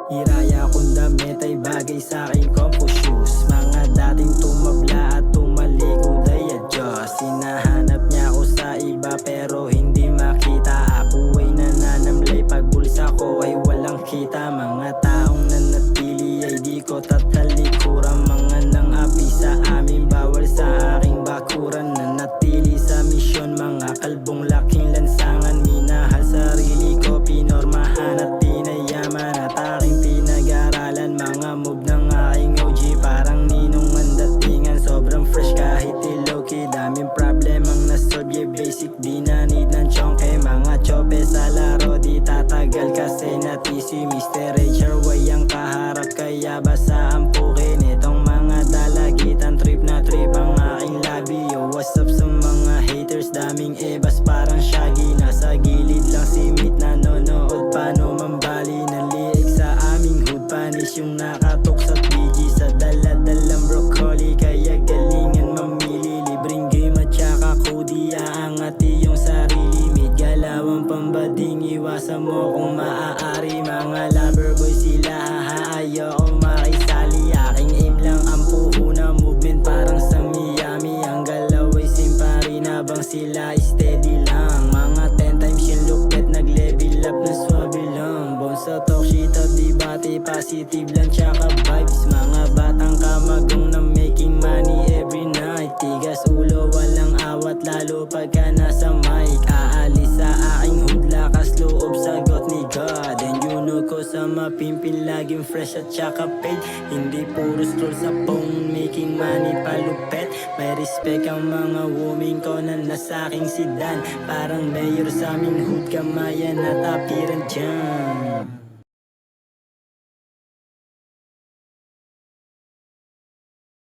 Hiraya kong damit ay bagay sa aking comfort shoes. Mga dating tumabla at tumalikod ay adyos. Hinahanap niya ako sa iba pero hindi makita. Ako ay nananamlay pag bulsa ko ay walang kita. Mga taong nanatili ay di ko tatalikuran. Mga nang api sa amin bawal sa aking bakuran. Nanatili sa misyon mga kalbong laking lansangan. Minahal sarili ko pinormahan at pinayaman. At aking pinag-aralan mga move ng aking OG. Parang ninong ang datingan, sobrang fresh kahit low-key. Daming problemang nasolve, yeah basic, di na need ng chonke. Mga chope sa laro, di tatagal kasi natisi. Mr. Ranger, way ang kaharap kaya basa ang pukin. Itong mga dalagitan, trip na trip ang aking labi. Yo, what's up sa mga haters, daming ebas parang Shaggy. Nasa gilid lang si Meat nanonood, paano mambali ng liig sa aming hood. Panis yung nakatok sa BG sa daladalang broccoli. Kaya galingan mamili, libreng game at saka kodi. Aangat yung sarili, mid galawang pambading. Iwasan mo kung maaari, mga lover boy sila haha. Ayoko makisali, aking aim lang ang puhunan. Movement parang sa Miami, ang galaw ay simpari na bang sila steady lang. Mga 10 times yung lupet, nag-level up na swabe lang. Bones sa talk shit at debate, positive lang tsaka vibes. Mga batang kamagong na making money every night. Tigas ulo, walang awat lalo pagka nasa mic. Aalis sa aking hood, lakas loob, sagot ni God. And you know ko sa mapimpin, laging fresh at tsaka paid. Hindi puro scroll sa phone, making money palupet. May respect ang mga women ko na nasa aking sedan. Parang mayor sa aming hood, kamayan at apiran dyan.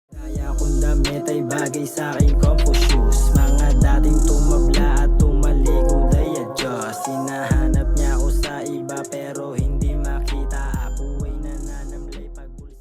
Kaya kong damit ay bagay sa aking